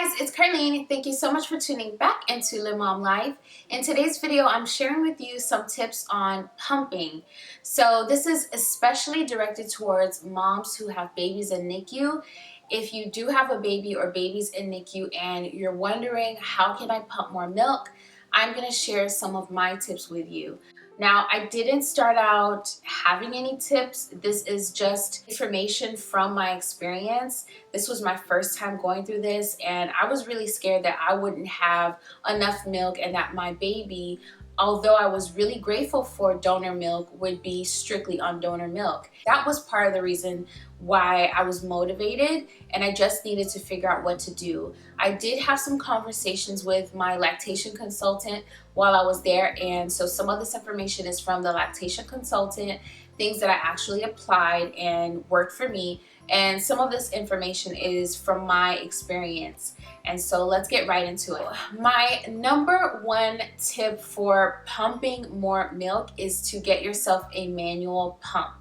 guys, it's Ker-Leen. Thank you so much for tuning back into Lemomlife. In today's video, I'm sharing with you some tips on pumping. So this is especially directed towards moms who have babies in NICU. If you do have a baby or babies in NICU and you're wondering how can I pump more milk, I'm going to share some of my tips with you. Now, I didn't start out having any tips. This is just information from my experience. This was my first time going through this, and I was really scared that I wouldn't have enough milk and that my baby, although I was really grateful for donor milk, would be strictly on donor milk. That was part of the reason why I was motivated, and I just needed to figure out what to do. I did have some conversations with my lactation consultant while I was there, and so some of this information is from the lactation consultant, things that I actually applied and worked for me, and some of this information is from my experience. And so let's get right into it. My number one tip for pumping more milk is to get yourself a manual pump.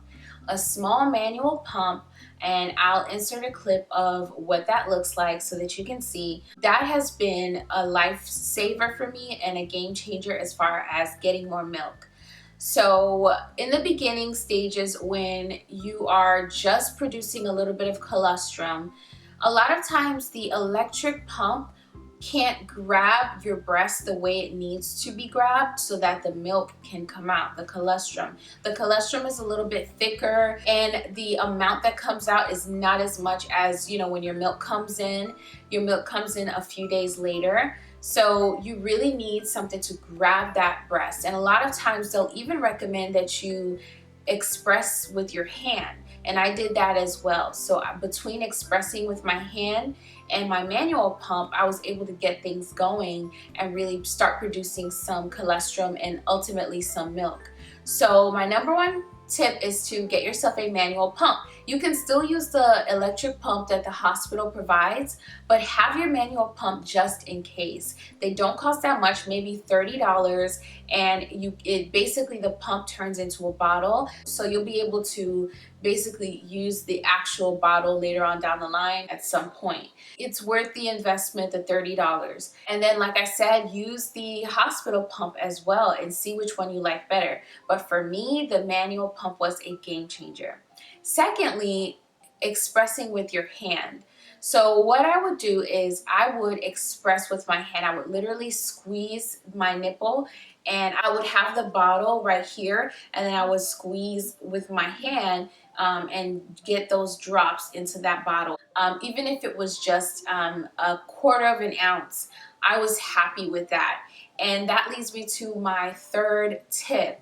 A small manual pump, and I'll insert a clip of what that looks like so that you can see. That has been a lifesaver for me and a game changer as far as getting more milk. So in the beginning stages, when you are just producing a little bit of colostrum, a lot of times the electric pump can't grab your breast the way it needs to be grabbed so that the milk can come out, the colostrum. The colostrum is a little bit thicker, and the amount that comes out is not as much as, you know, when your milk comes in. Your milk comes in a few days later. So you really need something to grab that breast. And a lot of times they'll even recommend that you express with your hand. And I did that as well. So between expressing with my hand and my manual pump, I was able to get things going and really start producing some colostrum and ultimately some milk. So my number one tip is to get yourself a manual pump. You can still use the electric pump that the hospital provides, but have your manual pump just in case. They don't cost that much, maybe $30, and basically the pump turns into a bottle, so you'll be able to basically use the actual bottle later on down the line at some point. It's worth the investment, the $30. And then, like I said, use the hospital pump as well and see which one you like better. But for me, the manual pump was a game changer. Secondly, expressing with your hand. So what I would do is I would express with my hand. I would literally squeeze my nipple, and I would have the bottle right here, and then I would squeeze with my hand and get those drops into that bottle. Even if it was just a quarter of an ounce, I was happy with that. And that leads me to my third tip.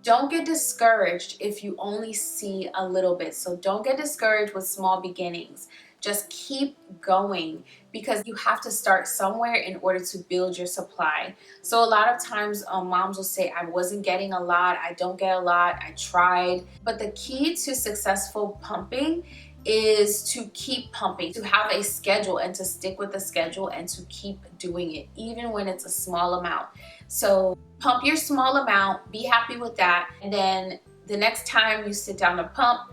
Don't get discouraged if you only see a little bit. So don't get discouraged with small beginnings. Just keep going, because you have to start somewhere in order to build your supply. So a lot of times moms will say, I wasn't getting a lot, I don't get a lot, I tried. But the key to successful pumping is to keep pumping, to have a schedule and to stick with the schedule and to keep doing it, even when it's a small amount. So pump your small amount, be happy with that, and then the next time you sit down to pump,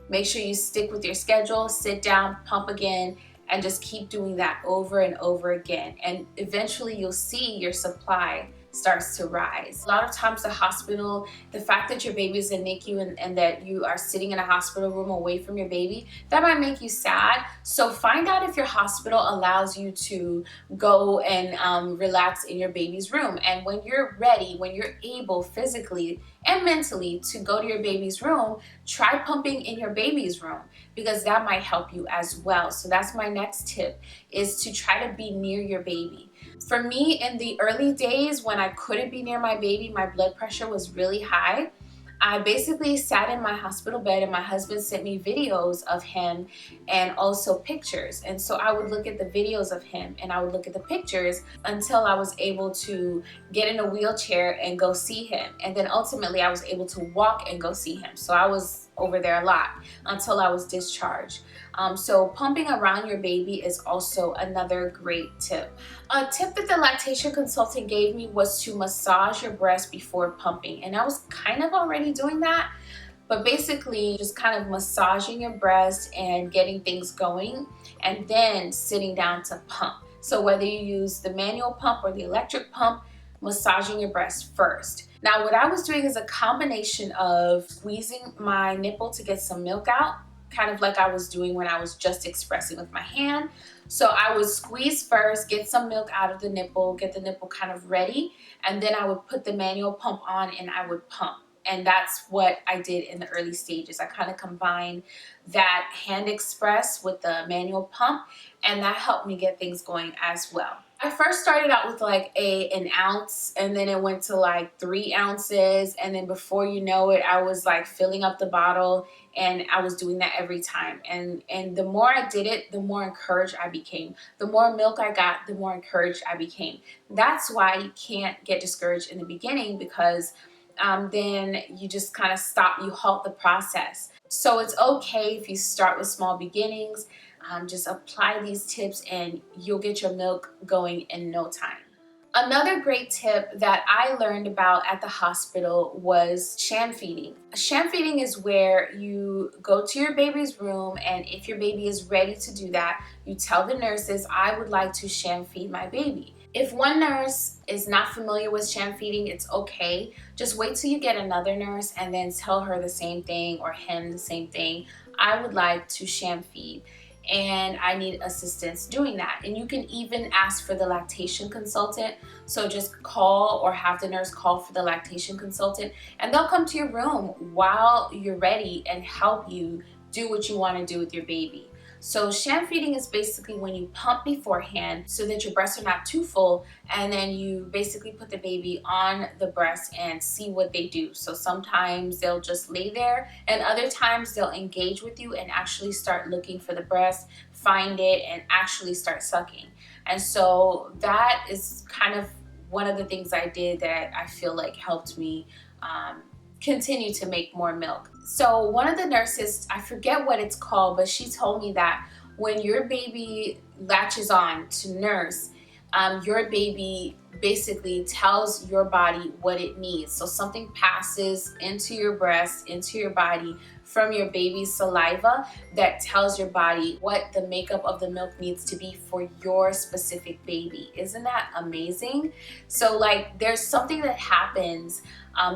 make sure you stick with your schedule, sit down, pump again, and just keep doing that over and over again. And eventually you'll see your supply starts to rise. A lot of times the hospital, the fact that your baby is in NICU and that you are sitting in a hospital room away from your baby, that might make you sad. So find out if your hospital allows you to go and relax in your baby's room. And when you're ready, when you're able physically and mentally to go to your baby's room, try pumping in your baby's room, because that might help you as well. So that's my next tip, is to try to be near your baby. For me, in the early days when I couldn't be near my baby, my blood pressure was really high. I basically sat in my hospital bed, and my husband sent me videos of him and also pictures. And so I would look at the videos of him and I would look at the pictures until I was able to get in a wheelchair and go see him. And then ultimately I was able to walk and go see him. So I was over there a lot until I was discharged. So pumping around your baby is also another great tip. A tip that the lactation consultant gave me was to massage your breast before pumping. And I was kind of already doing that, but basically just kind of massaging your breast and getting things going, and then sitting down to pump. So whether you use the manual pump or the electric pump, massaging your breast first. Now what I was doing is a combination of squeezing my nipple to get some milk out, kind of like I was doing when I was just expressing with my hand. So I would squeeze first, get some milk out of the nipple, get the nipple kind of ready, and then I would put the manual pump on and I would pump. And that's what I did in the early stages. I kind of combined that hand express with the manual pump, and that helped me get things going as well. I first started out with like an ounce, and then it went to like 3 ounces, and then before you know it, I was like filling up the bottle, and I was doing that every time. And the more I did it, the more encouraged I became. The more milk I got, the more encouraged I became. That's why you can't get discouraged in the beginning, because then you just kind of stop, you halt the process. So it's okay if you start with small beginnings. Just apply these tips and you'll get your milk going in no time. Another great tip that I learned about at the hospital was sham feeding. Sham feeding is where you go to your baby's room, and if your baby is ready to do that, you tell the nurses, I would like to sham feed my baby. If one nurse is not familiar with sham feeding, it's okay. Just wait till you get another nurse and then tell her the same thing or him the same thing. I would like to sham feed, and I need assistance doing that. And you can even ask for the lactation consultant. So just call or have the nurse call for the lactation consultant, and they'll come to your room while you're ready and help you do what you want to do with your baby. So sham feeding is basically when you pump beforehand so that your breasts are not too full, and then you basically put the baby on the breast and see what they do. So sometimes they'll just lay there, and other times they'll engage with you and actually start looking for the breast, find it, and actually start sucking. And so that is kind of one of the things I did that I feel like helped me continue to make more milk. So one of the nurses, I forget what it's called, but she told me that when your baby latches on to nurse, your baby basically tells your body what it needs. So something passes into your breast, into your body from your baby's saliva that tells your body what the makeup of the milk needs to be for your specific baby. Isn't that amazing? So like there's something that happens,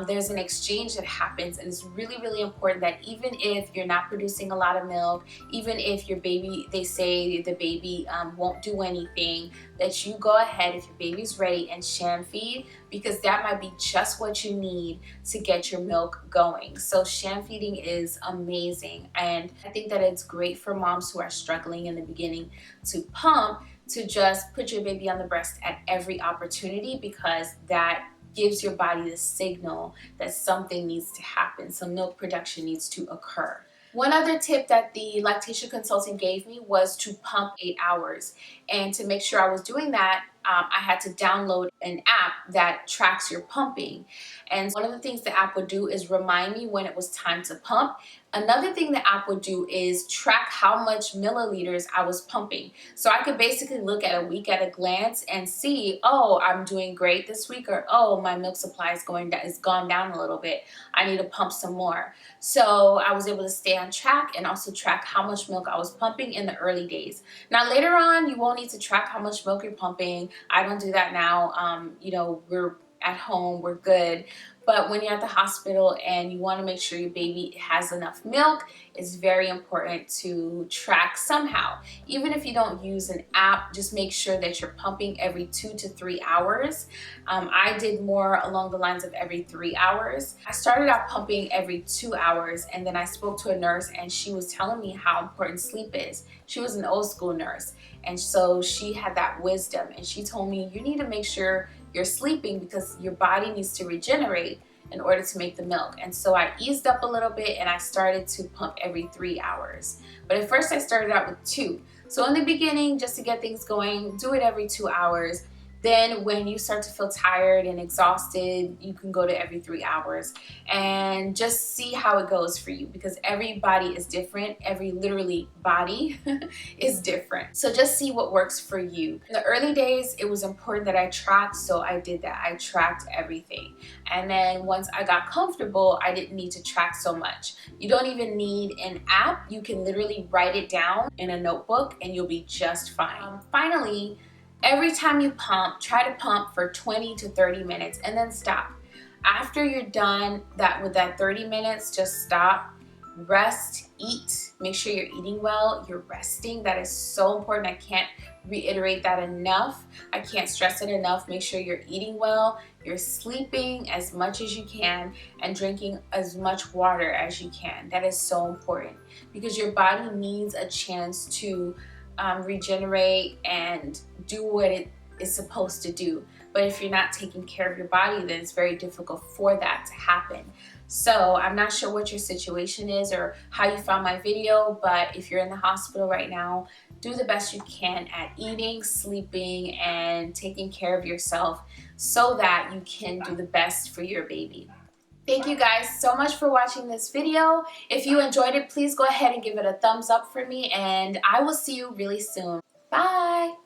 there's an exchange that happens, and it's really, really important that even if you're not producing a lot of milk, even if your baby, they say the baby won't do anything, that you go ahead, if your baby's ready, and sham feed, because that might be just what you need to get your milk going. So sham feeding is amazing, and I think that it's great for moms who are struggling in the beginning to pump, to just put your baby on the breast at every opportunity, because that gives your body the signal that something needs to happen, some milk production needs to occur. One other tip that the lactation consultant gave me was to pump 8 hours. And to make sure I was doing that, I had to download an app that tracks your pumping. And one of the things the app would do is remind me when it was time to pump. Another thing the app would do is track how much milliliters I was pumping. So I could basically look at a week at a glance and see, oh, I'm doing great this week, or oh, my milk supply is going down, it's gone down a little bit. I need to pump some more. So I was able to stay on track and also track how much milk I was pumping in the early days. Now later on, you won't need to track how much milk you're pumping. I don't do that now. We're at home, we're good. But when you're at the hospital and you want to make sure your baby has enough milk, it's very important to track somehow. Even if you don't use an app, just make sure that you're pumping every 2 to 3 hours. I did more along the lines of every 3 hours. I started out pumping every 2 hours, and then I spoke to a nurse and she was telling me how important sleep is. She was an old school nurse, and so she had that wisdom, and she told me you need to make sure you're sleeping because your body needs to regenerate in order to make the milk. And so I eased up a little bit and I started to pump every 3 hours. But at first I started out with 2. So in the beginning, just to get things going, do it every 2 hours. Then when you start to feel tired and exhausted, you can go to every 3 hours and just see how it goes for you, because every body is different. Every literally body is different. So just see what works for you. In the early days, it was important that I tracked, so I did that. I tracked everything. And then once I got comfortable, I didn't need to track so much. You don't even need an app. You can literally write it down in a notebook and you'll be just fine. Finally, Every time you pump, try to pump for 20 to 30 minutes and then stop. After you're done with that 30 minutes, just stop, rest, eat. Make sure you're eating well, you're resting. That is so important. I can't reiterate that enough. I can't stress it enough. Make sure you're eating well, you're sleeping as much as you can, and drinking as much water as you can. That is so important because your body needs a chance to regenerate and do what it is supposed to do. But if you're not taking care of your body, then it's very difficult for that to happen. So I'm not sure what your situation is or how you found my video, but if you're in the hospital right now, do the best you can at eating, sleeping, and taking care of yourself so that you can do the best for your baby. Thank you guys so much for watching this video. If you enjoyed it, please go ahead and give it a thumbs up for me, and I will see you really soon. Bye!